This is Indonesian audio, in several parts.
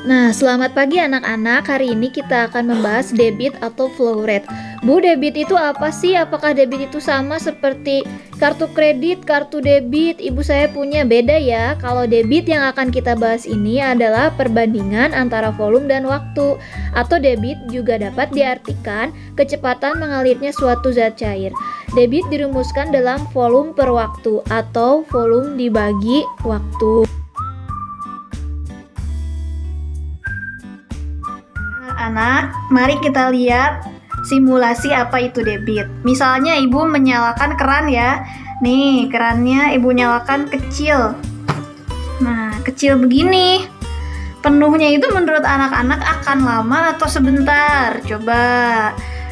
Nah, selamat pagi anak-anak. Hari ini kita akan membahas debit atau flow rate. Bu, debit itu apa sih? Apakah debit itu sama seperti kartu kredit, kartu debit? Ibu saya punya, beda ya. Kalau debit yang akan kita bahas ini adalah perbandingan antara volume dan waktu. Atau debit juga dapat diartikan kecepatan mengalirnya suatu zat cair. Debit dirumuskan dalam volume per waktu atau volume dibagi waktu. Anak, mari kita lihat simulasi apa itu debit. Misalnya ibu menyalakan keran ya. Nih, kerannya ibu nyalakan kecil. Nah, kecil begini. Penuhnya itu menurut anak-anak akan lama atau sebentar? Coba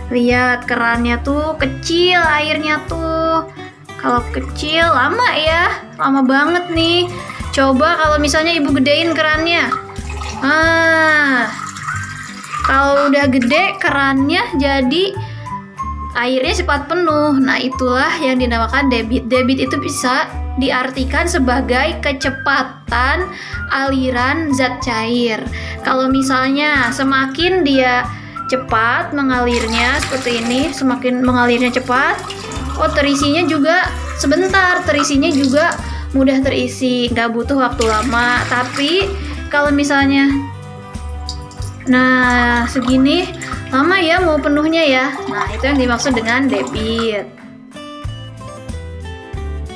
lihat, kerannya tuh kecil, airnya tuh. Kalau kecil lama ya, lama banget nih. Coba kalau misalnya ibu gedein kerannya. Kalau udah gede kerannya jadi airnya cepat penuh. Nah, itulah yang dinamakan debit. Debit itu bisa diartikan sebagai kecepatan aliran zat cair. Kalau misalnya semakin dia cepat mengalirnya seperti ini, semakin mengalirnya cepat, terisinya juga sebentar, terisinya juga mudah terisi, nggak butuh waktu lama. Tapi kalau misalnya segini lama ya mau penuhnya ya. Nah, itu yang dimaksud dengan debit.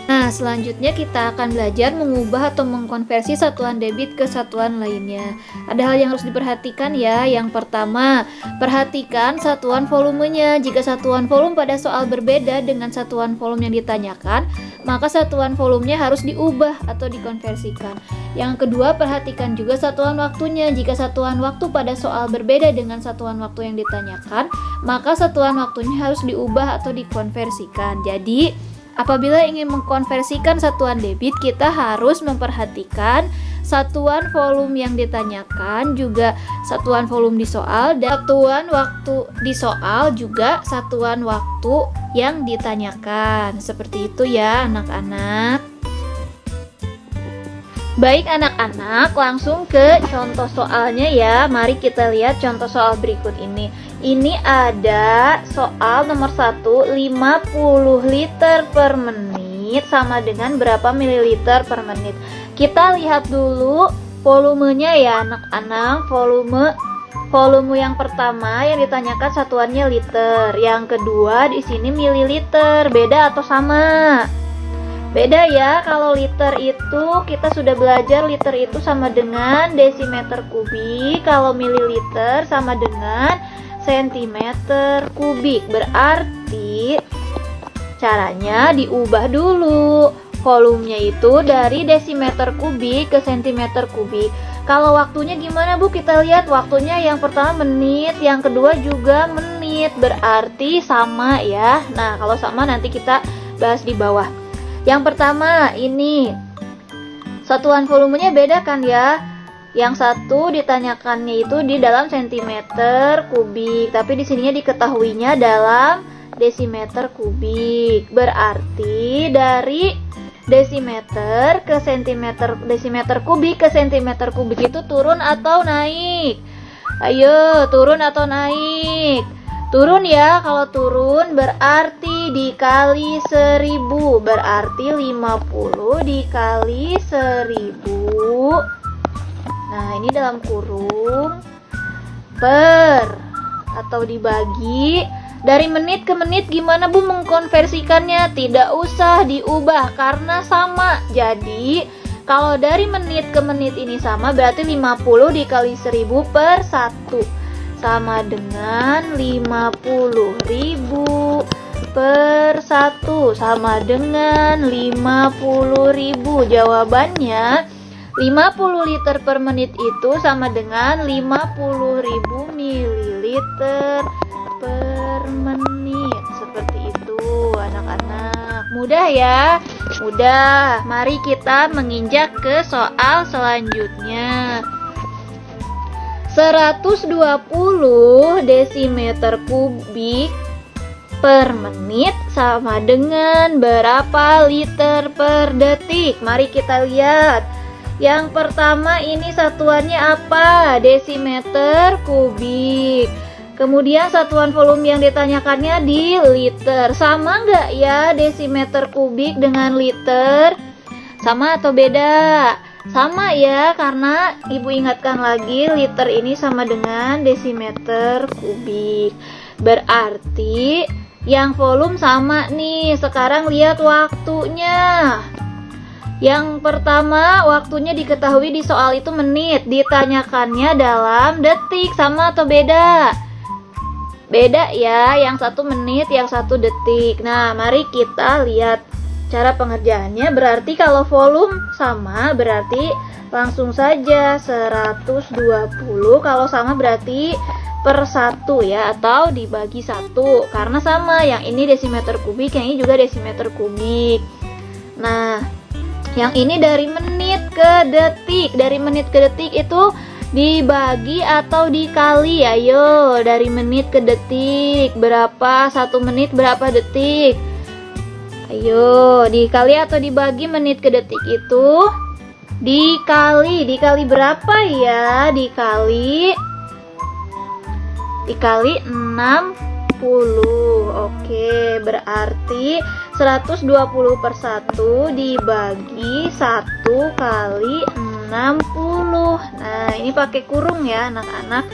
Nah, selanjutnya kita akan belajar mengubah atau mengkonversi satuan debit ke satuan lainnya. Ada hal yang harus diperhatikan ya. Yang pertama, perhatikan satuan volumenya. Jika satuan volume pada soal berbeda dengan satuan volume yang ditanyakan, maka satuan volumenya harus diubah atau dikonversikan. Yang kedua, perhatikan juga satuan waktunya. Jika satuan waktu pada soal berbeda dengan satuan waktu yang ditanyakan, maka satuan waktunya harus diubah atau dikonversikan. Jadi, apabila ingin mengkonversikan satuan debit, kita harus memperhatikan satuan volume yang ditanyakan, juga satuan volume di soal, dan satuan waktu di soal, juga satuan waktu yang ditanyakan. Seperti itu ya anak-anak. Baik anak-anak, langsung ke contoh soalnya ya. Mari kita lihat contoh soal berikut ini. Ini ada soal nomor 1, 50 liter per menit sama dengan berapa mililiter per menit. Kita lihat dulu volumenya ya anak-anak. Volume yang pertama yang ditanyakan satuannya liter. Yang kedua di sini mililiter. Beda atau sama? Beda ya. Kalau liter itu kita sudah belajar, liter itu sama dengan desimeter kubik. Kalau mililiter sama dengan sentimeter kubik. Berarti caranya diubah dulu. Volumenya itu dari desimeter kubik ke sentimeter kubik. Kalau waktunya gimana Bu? Kita lihat waktunya, yang pertama menit, yang kedua juga menit. Berarti sama ya. Nah, kalau sama nanti kita bahas di bawah. Yang pertama ini satuan volumenya beda kan ya. Yang satu ditanyakannya itu di dalam sentimeter kubik, tapi di sininya diketahuinya dalam desimeter kubik. Berarti dari desimeter ke sentimeter, desimeter kubik ke sentimeter kubik itu turun atau naik? Ayo, turun atau naik? Turun ya. Kalau turun berarti dikali 1000, berarti 50 dikali 1000. Nah, ini dalam kurung per atau dibagi. Dari menit ke menit gimana Bu mengkonversikannya? Tidak usah diubah karena sama. Jadi kalau dari menit ke menit ini sama, berarti 50 dikali 1000 per 1 sama dengan 50.000 per 1 sama dengan 50.000. Jawabannya 50 liter per menit itu sama dengan 50.000 mililiter per menit. Seperti itu anak-anak. Mudah ya? Mudah. Mari kita menginjak ke soal selanjutnya. 120 desimeter kubik per menit sama dengan berapa liter per detik? Mari kita lihat. Yang pertama ini satuannya apa? Desimeter kubik. Kemudian satuan volume yang ditanyakannya di liter. Sama nggak ya desimeter kubik dengan liter? Sama atau beda? Sama ya, karena ibu ingatkan lagi liter ini sama dengan desimeter kubik. Berarti yang volume sama nih. Sekarang lihat waktunya. Yang pertama, waktunya diketahui di soal itu menit, ditanyakannya dalam detik. Sama atau beda? Beda ya, yang satu menit, yang satu detik. Nah, mari kita lihat cara pengerjaannya. Berarti kalau volume sama, berarti langsung saja 120. Kalau sama berarti per 1 ya, atau dibagi 1. Karena sama, yang ini desimeter kubik, yang ini juga desimeter kubik. Nah, yang ini dari menit ke detik. Dari menit ke detik itu dibagi atau dikali. Ayo, dari menit ke detik berapa? 1 menit berapa detik? Ayo, dikali atau dibagi menit ke detik itu? Dikali berapa ya? Dikali 60. Oke, berarti 120 per 1 dibagi 1 kali 60. Nah, ini pakai kurung ya anak-anak.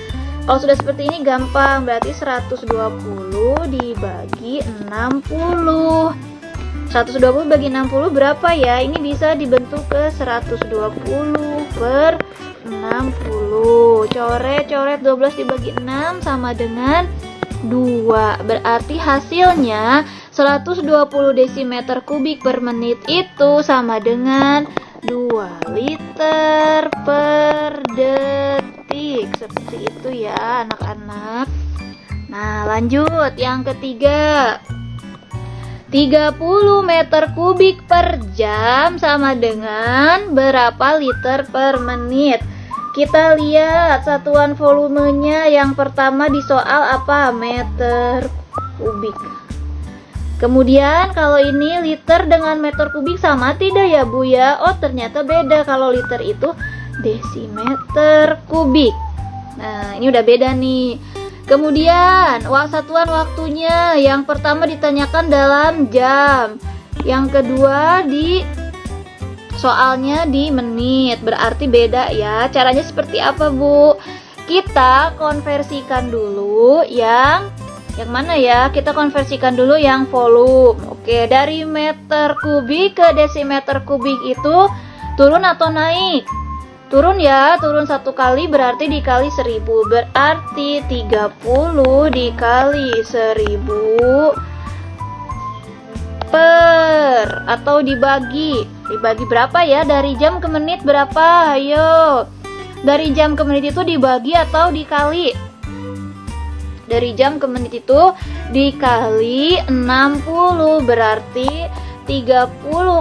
Kalau sudah seperti ini gampang, berarti 120 dibagi 60. 120 bagi 60 berapa ya? Ini bisa dibentuk ke 120 per 60. Coret 12 dibagi 6 sama dengan 2. Berarti hasilnya 120 desimeter kubik per menit itu sama dengan 2 liter per detik. Seperti itu ya anak-anak. Nah, lanjut yang ketiga. 30 meter kubik per jam sama dengan berapa liter per menit? Kita lihat satuan volumenya. Yang pertama di soal apa? Meter kubik. Kemudian kalau ini liter dengan meter kubik sama tidak ya Bu ya? Oh, ternyata beda. Kalau liter itu desimeter kubik. Nah, ini udah beda nih. Kemudian satuan waktunya. Yang pertama ditanyakan dalam jam. Yang kedua soalnya di menit, berarti beda ya. Caranya seperti apa Bu? Kita konversikan dulu yang mana ya? Kita konversikan dulu yang volume. Oke, dari meter kubik ke desimeter kubik itu turun atau naik? Turun ya, turun 1 kali berarti dikali 1000. Berarti 30 dikali 1000 per, atau dibagi berapa ya? Dari jam ke menit berapa? Ayo, dari jam ke menit itu dibagi atau dikali? Dari jam ke menit itu dikali 60, berarti 30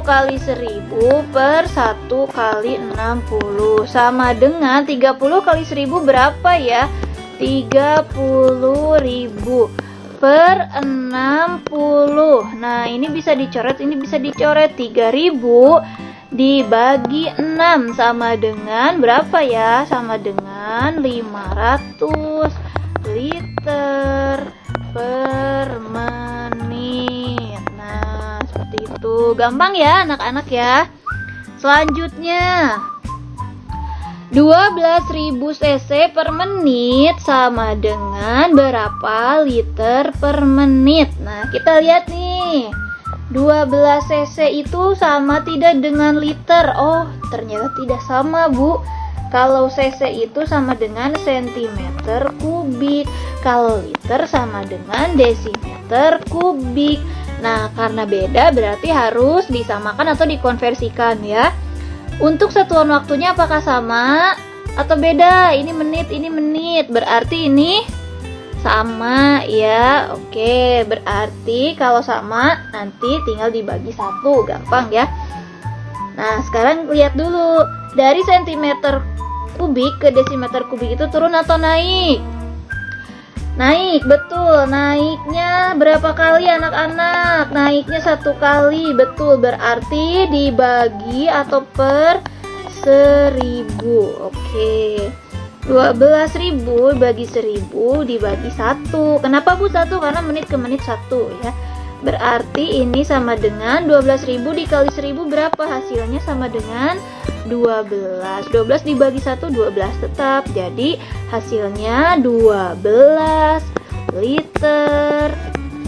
kali 1000 per 1 kali 60 sama dengan 30 kali 1000 berapa ya? 30.000 per 60. Nah, ini bisa dicoret, ini bisa dicoret. 3000 dibagi 6 sama dengan berapa ya? Sama dengan 500 liter per menit. Nah, seperti itu. Gampang ya anak-anak ya. Selanjutnya 12.000 cc per menit sama dengan berapa liter per menit? Nah, kita lihat nih. 12 cc itu sama tidak dengan liter? Oh, ternyata tidak sama, Bu. Kalau cc itu sama dengan sentimeter kubik. Kalau liter sama dengan desimeter kubik. Nah, karena beda berarti harus disamakan atau dikonversikan ya. Untuk satuan waktunya apakah sama atau beda? Ini menit. Berarti ini sama ya. Oke, berarti kalau sama nanti tinggal dibagi 1. Gampang ya. Nah, sekarang lihat dulu. Dari sentimeter kubik ke desimeter kubik itu turun atau naik? Naik, betul. Naiknya berapa kali anak-anak? Naiknya 1 kali, betul. Berarti dibagi atau per 1000. Oke. 12.000 bagi 1000 dibagi 1. Kenapa Bu 1? Karena menit ke menit 1 ya. Berarti ini sama dengan 12.000 dikali 1000 berapa? Hasilnya sama dengan 12. 12 dibagi 1 12 tetap. Jadi hasilnya 12 liter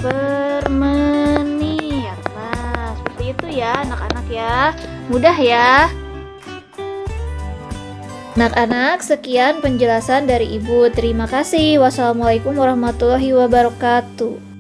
per menit. Nah, seperti itu ya anak-anak ya. Mudah ya. Anak-anak, sekian penjelasan dari Ibu. Terima kasih. Wassalamualaikum warahmatullahi wabarakatuh.